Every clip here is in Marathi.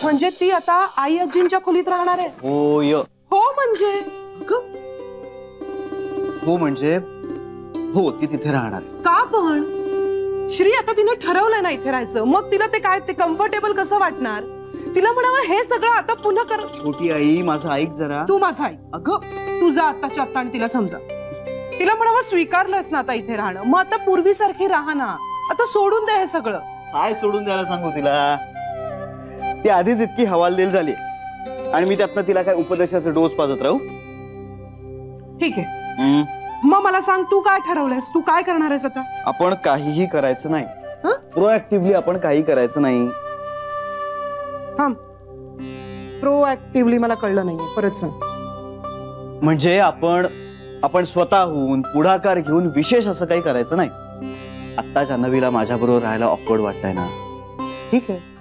म्हणजे ती आता आई आजींच्या खोलीत राहणार आहे? होय. हो म्हणजे हो म्हणजे हो, ती तिथे राहणार आहे. का पण श्री, आता तिने ठरवलंय ना इथे राहायचं, मग तिला ते काय ते कम्फर्टेबल कसं वाटणार? तिला म्हणावं हे सगळं आता पुन्हा कर. छोटी आई माझं ऐक जरा. तू माझा ऐक. अगं तुझा आत्ताच्या आत्ता आणि तिला समजा. तिला म्हणावं स्वीकारलंस ना आता इथे राहणं, मग आता पूर्वीसारखी राहा ना. आता सोडून दे हे सगळं. काय सोडून द्यायला सांगू तिला? ती आधीच इतकी हवालदिल झाली आणि मी त्यातनं तिला काय उपदेशाचा डोस पाजत राहू? ठीक आहे, मग मला सांग तू काय ठरवलंयस? तू काय करणार आहेस आता? आपण काहीही करायचं नाही. प्रोएक्टिव्हली आपण काही करायचं नाही. थांब, प्रोएक्टिव्हली मला कळलं नाहीये, परत सांग. म्हणजे आपण स्वतःहून पुढाकार घेऊन विशेष असं काही करायचं नाही. आता जान्हवीला माझ्या बरोबर राहायला ऑकवर्ड वाटतंय ना, ठीक आहे,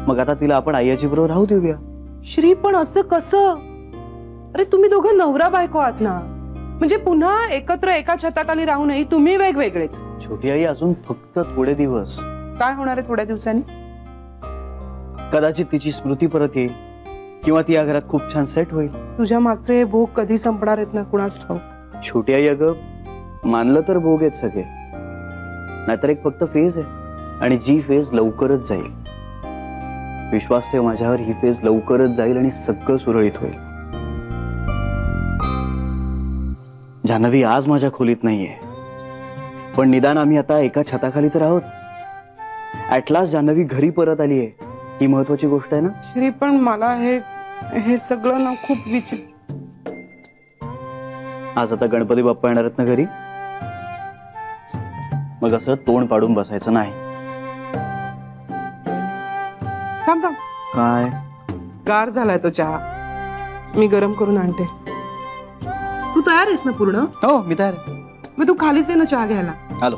मग आता तिला आपण आईची बरोबर राहू देऊया. श्री, पण असं कसं? अरे तुम्ही दोघं नवरा बायको आहात ना, म्हणजे पुन्हा एकत्र एका छताखाली राहू नये, तुम्ही वेगवेगळेच. छोटी आई अजून फक्त थोडे दिवस. काय होणार आहे थोड्या दिवसांनी? कदाचित तिची स्मृती परत येईल किंवा ती या घरात खूप छान सेट होईल. तुझ्या मागचे भोग कधी संपणार आहेत ना कुणास ठाऊक. छोटी आई अगं, मानलं तर भोग आहेत सगळे, नाहीतर एक फक्त फेज आहे आणि जी फेज लवकरच जाईल. विश्वास ठेव माझ्यावर, ही फेज लवकरच जाईल आणि सगळं सुरळीत होईल. जान्हवी आज माझ्या खोलीत नाहीये, पण निदान आम्ही आता एका छताखाली तर आहोत. ऍट लास्ट जान्हवी घरी परत आली आहे, ही महत्वाची गोष्ट आहे ना. श्री, पण मला हे सगळं ना खूप विचित्र. आज आता गणपती बाप्पा येणार आहेत ना घरी, मग असं तोंड पाडून बसायचं नाही. थांब थांब. काय? गार झालाय तो चहा, मी गरम करून आणते. तू तयार आहेस ना पूर्ण? हो, मी तयार आहे. मग तू खालीच आहे ना चहा घ्यायला? आलो.